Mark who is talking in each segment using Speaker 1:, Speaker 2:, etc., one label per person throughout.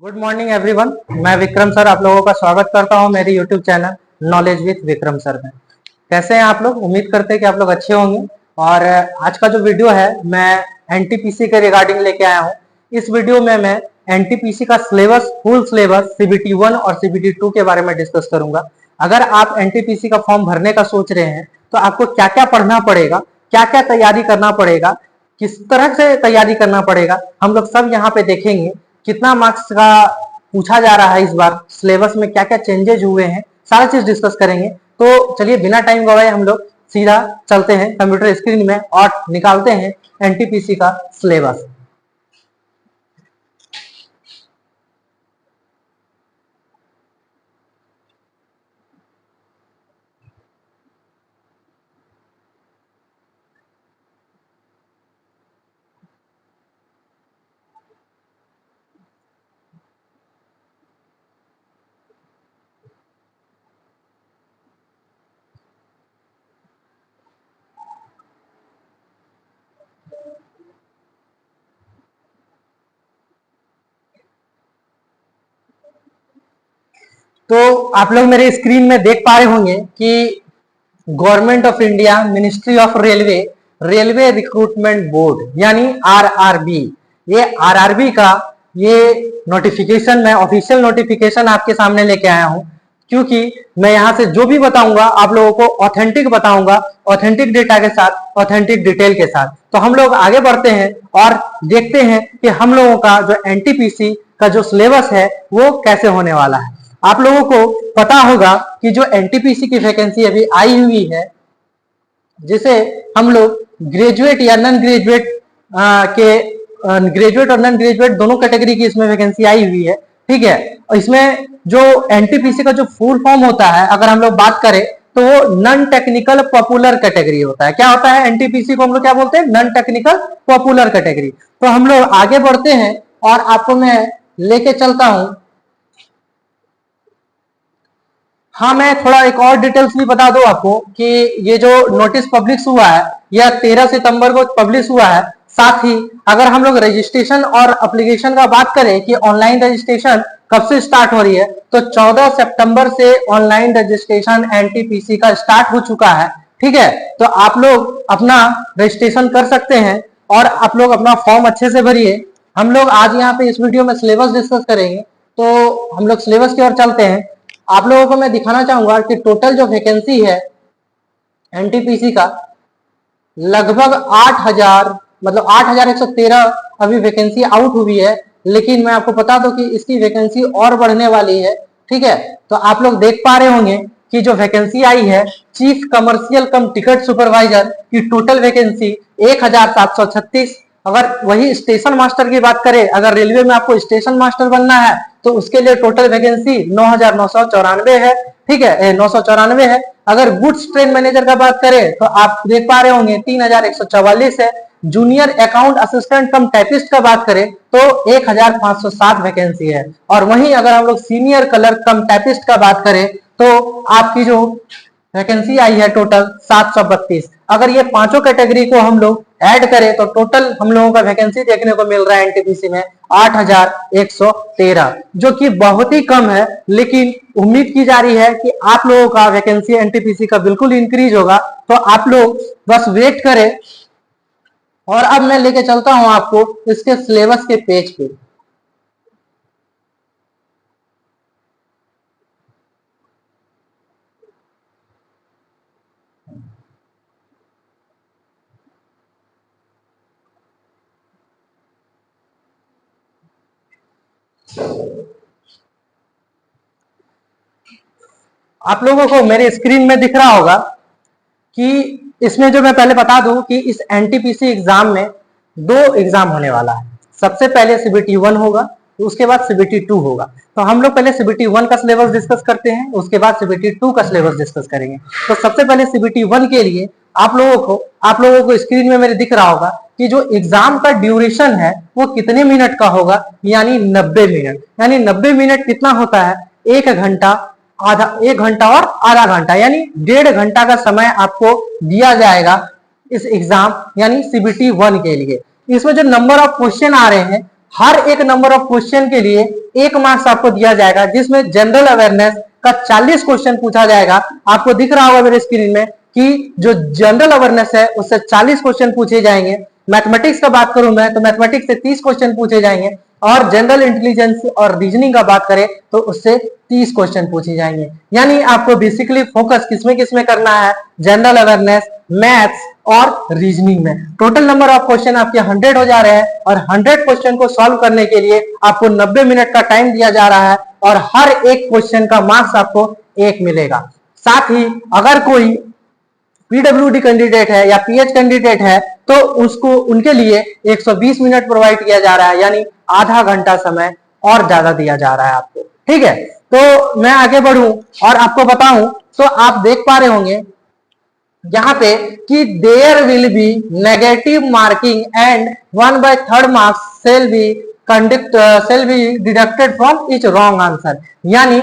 Speaker 1: Good morning everyone. मैं Vikram sir आप लोगों का स्वागत करता हूं मेरे YouTube channel knowledge with Vikram sir में। कैसे हैं आप लोग? उम्मीद करते हैं कि आप लोग अच्छे होंगे। और आज का जो वीडियो है मैं एनटीपीसी के रिगार्डिंग लेके आया हूं। इस वीडियो में मैं एनटीपीसी का सिलेबस, फुल सिलेबस सीबीटी 1 और सीबीटी 2 के बारे में डिस्कस करूंगा। अगर आप एनटीपीसी का फॉर्म भरने का सोच रहे हैं तो आपको क्या क्या पढ़ना पड़ेगा, क्या क्या तैयारी करना पड़ेगा, किस तरह से तैयारी करना पड़ेगा, हम लोग सब यहाँ पे देखेंगे। कितना मार्क्स का पूछा जा रहा है इस बार, सिलेबस में क्या क्या चेंजेज हुए हैं, सारा चीज डिस्कस करेंगे। तो चलिए बिना टाइम गवाए हम लोग सीधा चलते हैं कंप्यूटर स्क्रीन में और निकालते हैं एनटीपीसी का सिलेबस। तो आप लोग मेरे स्क्रीन में देख पा रहे होंगे कि government of India, ministry of railway, railway recruitment board यानी आरआरबी, ये आरआरबी का ये नोटिफिकेशन, मैं ऑफिशियल नोटिफिकेशन आपके सामने लेके आया हूं। क्योंकि मैं यहां से जो भी बताऊंगा आप लोगों को ऑथेंटिक बताऊंगा, ऑथेंटिक डेटा के साथ, ऑथेंटिक डिटेल के साथ। तो हम लोग आगे बढ़ते हैं और देखते हैं कि हम लोगों का जो एनटीपीसी का जो सिलेबस है वो कैसे होने वाला है। आप लोगों को पता होगा कि जो एनटीपीसी की वैकेंसी अभी आई हुई है, जिसे हम लोग ग्रेजुएट या नॉन ग्रेजुएट के ग्रेजुएट और नॉन ग्रेजुएट दोनों कैटेगरी की इसमें वैकेंसी आई हुई है। ठीक है, और इसमें जो एनटीपीसी का जो फुल फॉर्म होता है, अगर हम लोग बात करें तो वो नॉन टेक्निकल पॉपुलर कैटेगरी होता है। क्या होता है? एनटीपीसी को हम लोग क्या बोलते हैं? Non technical popular category. तो हम लोग आगे बढ़ते हैं और आपको मैं लेके चलता हूं। हाँ, मैं थोड़ा एक और डिटेल्स भी बता दूं आपको कि ये जो नोटिस पब्लिश हुआ है यह 13 सितंबर को पब्लिश हुआ है। साथ ही अगर हम लोग रजिस्ट्रेशन और एप्लीकेशन का बात करें कि ऑनलाइन रजिस्ट्रेशन कब से स्टार्ट हो रही है, तो 14 सितंबर से ऑनलाइन रजिस्ट्रेशन एनटीपीसी का स्टार्ट हो चुका है। ठीक है, तो आप लोग अपना रजिस्ट्रेशन कर सकते हैं और आप लोग अपना फॉर्म अच्छे से भरिए। हम लोग आज यहाँ पे इस वीडियो में सिलेबस डिस्कस करेंगे, तो हम लोग सिलेबस की ओर चलते हैं। आप लोगों को मैं दिखाना चाहूंगा कि टोटल जो वैकेंसी है एनटीपीसी का लगभग 8000, मतलब 8113 अभी वैकेंसी आउट हुई है। लेकिन मैं आपको बता दूं कि इसकी वैकेंसी और बढ़ने वाली है। ठीक है, तो आप लोग देख पा रहे होंगे कि जो वैकेंसी आई है चीफ कमर्शियल कम टिकट सुपरवाइजर की टोटल वैकेंसी 1736। अगर वही स्टेशन मास्टर की बात करें, अगर रेलवे में आपको स्टेशन मास्टर बनना है तो उसके लिए टोटल वैकेंसी 9994 है। ठीक है, 994 है। अगर गुड्स ट्रेन मैनेजर का बात करें तो आप देख पा रहे होंगे 3144 है। जूनियर अकाउंट असिस्टेंट कम टाइपिस्ट का बात करें तो 1507 वैकेंसी है। और वहीं अगर हम लोग सीनियर क्लर्क कम टाइपिस्ट का बात करें तो आपकी जो वैकेंसी आई है टोटल 732। अगर ये पांचों कैटेगरी को हम लोग ऐड करें तो टोटल हम लोगों का वैकेंसी देखने को मिल रहा है एनटीपीसी में 8113, जो कि बहुत ही कम है। लेकिन उम्मीद की जा रही है कि आप लोगों का वैकेंसी एनटीपीसी का बिल्कुल इंक्रीज होगा। तो आप लोग बस वेट करें। और अब मैं लेके चलता हूं आपको इसके सिलेबस के पेज पे। आप लोगों को मेरे स्क्रीन में दिख रहा होगा कि इसमें जो मैं पहले बता दूं कि इस एनटीपीसी एग्जाम में दो एग्जाम होने वाला है। सबसे पहले सीबीटी 1 होगा, तो उसके बाद सीबीटी 2 होगा। तो हम लोग पहले सीबीटी 1 का सिलेबस डिस्कस करते हैं, उसके बाद सीबीटी 2 का सिलेबस डिस्कस करेंगे। तो सबसे पहले सीबीटी 1 के लिए आप लोगों को स्क्रीन में मेरे दिख रहा होगा कि जो एग्जाम का ड्यूरेशन है वो कितने मिनट का होगा, यानी 90 मिनट। यानी 90 मिनट कितना होता है? 1 घंटा और आधा घंटा, यानी 1.5 घंटा का समय आपको दिया जाएगा इस एग्जाम यानी सीबीटी 1 के लिए। इसमें जो नंबर ऑफ क्वेश्चन आ रहे हैं, हर एक नंबर ऑफ क्वेश्चन के लिए 1 मार्क्स आपको दिया जाएगा, जिसमें जनरल अवेयरनेस का 40 क्वेश्चन पूछा जाएगा। आपको दिख रहा होगा मेरे स्क्रीन में कि जो जनरल अवेयरनेस है उससे 40 क्वेश्चन पूछे जाएंगे। मैथमेटिक्स का बात करूं मैं तो मैथमेटिक्स से 30 क्वेश्चन पूछे जाएंगे, और जनरल इंटेलिजेंस और रीजनिंग का बात करें तो उससे 30 क्वेश्चन पूछे जाएंगे। यानी आपको बेसिकली फोकस किसमें करना है, जनरल अवेयरनेस, मैथ्स और रीजनिंग में। टोटल नंबर ऑफ क्वेश्चन आपके 100 हो जा रहे हैं, और 100 क्वेश्चन को सॉल्व करने के लिए आपको 90 मिनट का टाइम दिया जा रहा है, और हर एक क्वेश्चन का मार्क्स आपको 1 मिलेगा। साथ ही अगर कोई पीडब्ल्यूडी कैंडिडेट है या पीएच कैंडिडेट है तो उसको उनके लिए 120 मिनट प्रोवाइड किया जा रहा है, यानी आधा घंटा समय और ज्यादा दिया जा रहा है आपको। ठीक है, तो मैं आगे बढ़ूं और आपको बताऊं तो आप देख पा रहे होंगे यहाँ पे कि there will be negative marking and 1/3 marks shall be deducted from each wrong answer. यानी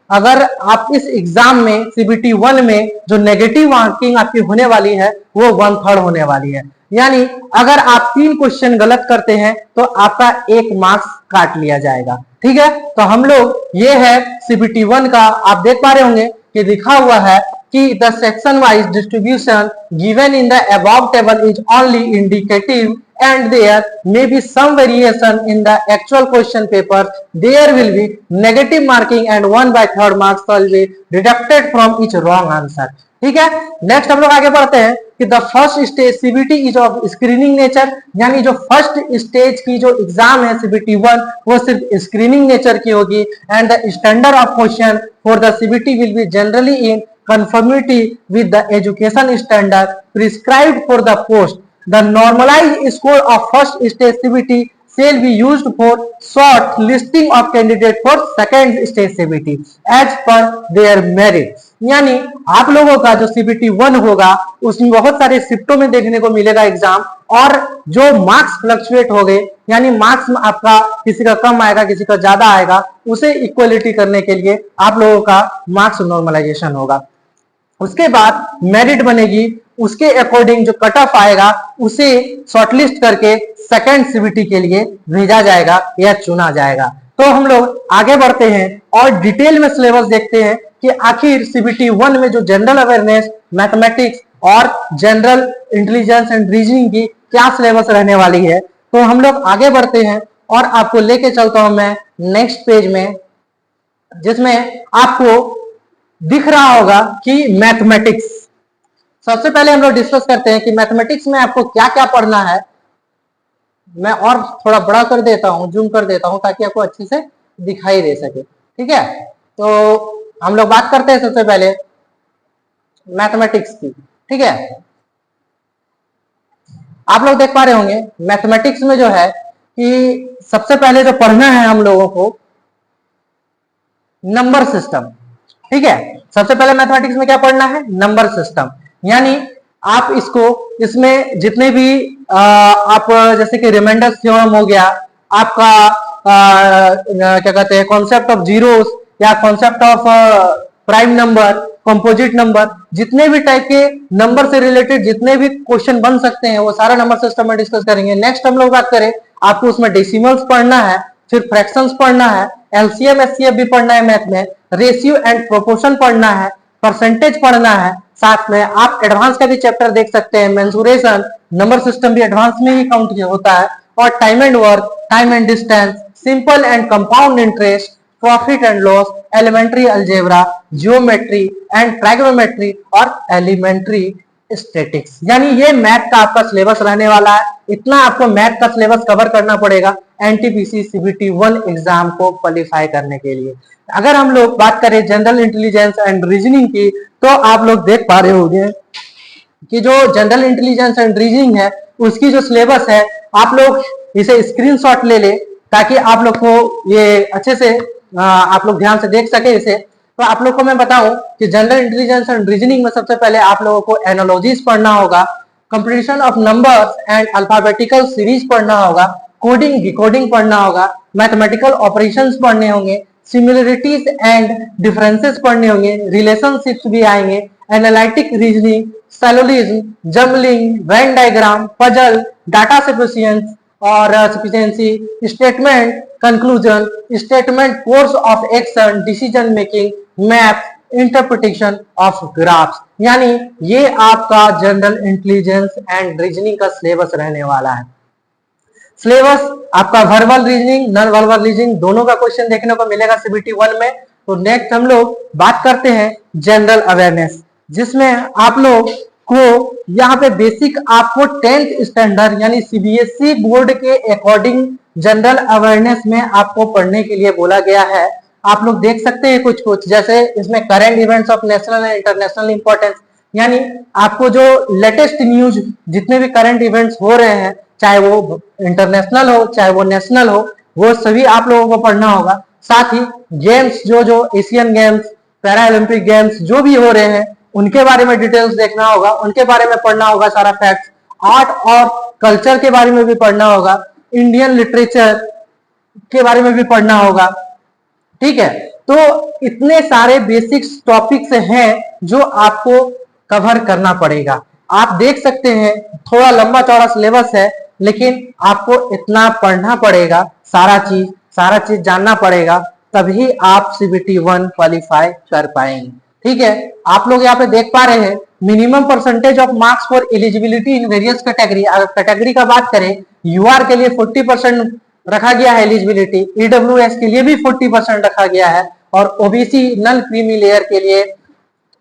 Speaker 1: अगर आप इस एग्जाम में सीबीटी 1 में जो नेगेटिव मार्किंग आपकी होने वाली है वो 1/3 होने वाली है। यानी अगर आप 3 क्वेश्चन गलत करते हैं तो आपका 1 मार्क्स काट लिया जाएगा। ठीक है, तो हम लोग ये है सीबीटी 1 का, आप देख पा रहे होंगे कि लिखा हुआ है कि the section wise distribution given in the above table is only indicative and there may be some variation in the actual question paper. There will be negative marking and 1/3 marks will be deducted from each wrong answer. ठीक है, next हम लोग आगे बढ़ते हैं कि the first stage CBT is of screening nature. यानी जो फर्स्ट स्टेज की जो एग्जाम है सीबीटी 1 वो सिर्फ स्क्रीनिंग नेचर की होगी, and the standard of question for the CBT will be generally in conformity with the education standard prescribed for the post. The normalized score of first stage CBT shall be used for short listing of candidate for second stage CBT as per their merit. यानी आप लोगों का जो CBT 1 होगा उसमें बहुत सारे शिफ्टों में देखने को मिलेगा एग्जाम, और जो मार्क्स फ्लक्चुएट हो गए, यानी मार्क्स आपका किसी का कम आएगा किसी का ज्यादा आएगा, उसे इक्वलिटी करने के लिए आप लोगों का मार्क्स नॉर्मलाइजेशन होगा। उसके बाद मेरिट बनेगी, उसके अकॉर्डिंग जो कट ऑफ आएगा उसे शॉर्टलिस्ट करके सेकंड सीबीटी के लिए भेजा जाएगा या चुना जाएगा। तो हम लोग आगे बढ़ते हैं और डिटेल में सिलेबस देखते हैं कि आखिर सीबीटी 1 में जो जनरल अवेयरनेस, मैथमेटिक्स और जनरल इंटेलिजेंस एंड रीजनिंग की क्या सिलेबस रहने वाली है। तो हम लोग आगे बढ़ते हैं और आपको लेके चलता हूं मैं नेक्स्ट पेज में, जिसमें आपको दिख रहा होगा कि मैथमेटिक्स। सबसे पहले हम लोग डिस्कस करते हैं कि मैथमेटिक्स में आपको क्या क्या पढ़ना है। मैं और थोड़ा बड़ा कर देता हूं, जूम कर देता हूं ताकि आपको अच्छे से दिखाई दे सके। ठीक है, तो हम लोग बात करते हैं सबसे पहले मैथमेटिक्स की। ठीक है, आप लोग देख पा रहे होंगे मैथमेटिक्स में जो है कि सबसे पहले जो पढ़ना है हम लोगों को नंबर सिस्टम। ठीक है, सबसे पहले मैथमेटिक्स में क्या पढ़ना है, नंबर सिस्टम। यानी आप इसमें जितने भी आप जैसे कि रिमाइंडर थ्योरम हो गया, आपका क्या कहते हैं कॉन्सेप्ट ऑफ जीरोस या concept of prime number, composite number, जितने भी टाइप के नंबर से रिलेटेड जितने भी क्वेश्चन बन सकते हैं वो सारा नंबर सिस्टम में डिस्कस करेंगे। नेक्स्ट हम लोग बात करें, आपको उसमें डेसिमल्स पढ़ना है, फिर फ्रैक्शंस पढ़ना है, एलसीएम एचसीएफ भी पढ़ना है मैथ में, रेशियो एंड प्रोपोर्शन पढ़ना है, परसेंटेज पढ़ना है, साथ में आप एडवांस का भी चैप्टर देख सकते हैं, मेंसुरेशन, नंबर सिस्टम भी एडवांस में ही काउंट होता है, और time and work, time and distance, simple and compound interest, profit and loss, elementary algebra, geometry and trigonometry और एलिमेंट्री स्टैटिक्स। यानी ये मैथ का आपका सिलेबस रहने वाला है। इतना आपको मैथ का सिलेबस कवर करना पड़ेगा एनटीपीसी सीबीटी 1 एग्जाम को क्वालिफाई करने के लिए। अगर हम लोग बात करें जनरल इंटेलिजेंस एंड रीजनिंग की, तो आप लोग देख पा रहे होंगे कि जो जनरल इंटेलिजेंस एंड रीजनिंग है उसकी जो सिलेबस है, आप लोग इसे स्क्रीनशॉट ले ले ताकि आप लोग को ये अच्छे से आप लोग ध्यान से देख सके इसे। तो आप लोग को मैं बताऊं कि जनरल इंटेलिजेंस एंड रीजनिंग में सबसे पहले आप लोगों को एनालॉजीज पढ़ना होगा, computation of numbers and alphabetical series पढ़ना होगा, कोडिंग डिकोडिंग पढ़ना होगा, मैथमेटिकल ऑपरेशंस पढ़ने होंगे, सिमिलरिटीज एंड डिफरेंसेस पढ़ने होंगे, रिलेशनशिप्स भी आएंगे, analytic reasoning, syllogism, jumbling, Venn diagram, puzzle, data separation और sufficiency, statement conclusion, statement course of action, decision making, map, interpretation of graphs. यानी ये आपका जनरल इंटेलिजेंस एंड रीजनिंग का सिलेबस रहने वाला है। सिलेबस आपका verbal reasoning, non verbal reasoning दोनों का क्वेश्चन देखने को मिलेगा सीबीटी 1 में। तो नेक्स्ट हम लोग बात करते हैं जनरल अवेयरनेस, जिसमें आप लोग को यहाँ पे बेसिक आपको 10th स्टैंडर्ड यानी सीबीएसई बोर्ड के अकॉर्डिंग जनरल अवेयरनेस में आपको पढ़ने के लिए बोला गया है। आप लोग देख सकते हैं कुछ कुछ, जैसे इसमें current events of national and international importance, यानी आपको जो लेटेस्ट न्यूज जितने भी करंट इवेंट्स हो रहे हैं, चाहे वो इंटरनेशनल हो चाहे वो नेशनल हो, वो सभी आप लोगों को पढ़ना होगा। साथ ही गेम्स, जो Asian games, para Olympic games जो भी हो रहे हैं उनके बारे में डिटेल्स देखना होगा, उनके बारे में पढ़ना होगा सारा फैक्ट्स। आर्ट और कल्चर के बारे में भी पढ़ना होगा, इंडियन लिटरेचर के बारे में भी पढ़ना होगा। ठीक है, तो इतने सारे बेसिक्स टॉपिक्स हैं जो आपको कवर करना पड़ेगा। आप देख सकते हैं थोड़ा लंबा चौड़ा सिलेबस है, लेकिन आपको इतना पढ़ना पड़ेगा, सारा चीज जानना पड़ेगा, तभी आप सीबीटी 1 क्वालिफाई कर पाएंगे। ठीक है, आप लोग यहाँ पे देख पा रहे हैं minimum percentage of marks for eligibility in various category. अगर कैटेगरी का बात करें, यूआर के लिए 40% रखा गया है एलिजिबिलिटी, ईडब्ल्यूएस के लिए भी 40% रखा गया है, और ओबीसी नन क्रीमी लेयर के लिए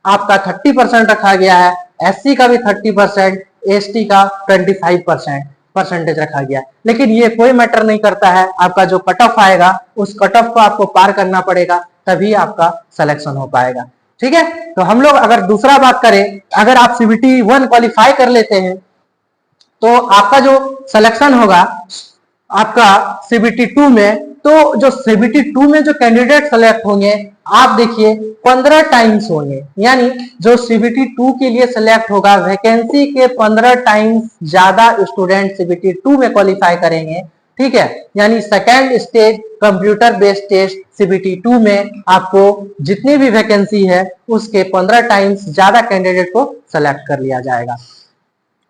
Speaker 1: आपका 30% रखा गया है, एससी का भी 30%, एसटी का 25% परसेंटेज रखा गया है। लेकिन ये कोई मैटर नहीं करता है, आपका जो कट ऑफ आएगा उस कट ऑफ को आपको पार करना पड़ेगा, तभी आपका सिलेक्शन हो पाएगा। ठीक है, तो हम लोग अगर दूसरा बात करें, अगर आप सीबीटी 1 क्वालिफाई कर लेते हैं तो आपका जो सिलेक्शन होगा आपका सीबीटी 2 में, तो जो सीबीटी 2 में जो कैंडिडेट सेलेक्ट होंगे, आप देखिए 15 टाइम्स होंगे। यानी जो सीबीटी 2 के लिए सेलेक्ट होगा, वैकेंसी के 15 टाइम्स ज्यादा स्टूडेंट सीबीटी 2 में क्वालिफाई करेंगे। ठीक है, यानी second stage computer based test CBT 2 में आपको जितनी भी वैकेंसी है उसके 15 टाइम्स ज्यादा कैंडिडेट को सेलेक्ट कर लिया जाएगा।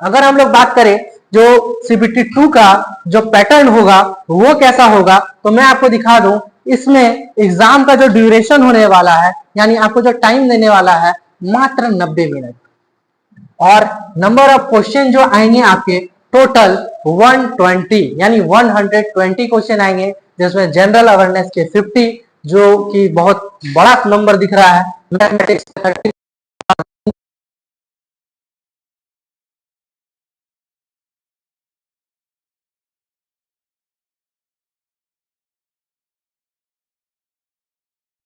Speaker 1: अगर हम लोग बात करें जो सीबीटी 2 का जो पैटर्न होगा वो कैसा होगा, तो मैं आपको दिखा दूं। इसमें एग्जाम का जो ड्यूरेशन होने वाला है, यानी आपको जो टाइम देने वाला है, मात्र 90 मिनट, और नंबर ऑफ क्वेश्चन जो आएंगे आपके टोटल 120, यानी 120 क्वेश्चन आएंगे, जिसमें जनरल अवेयरनेस के 50, जो कि बहुत बड़ा नंबर दिख रहा है, मैथमेटिक्स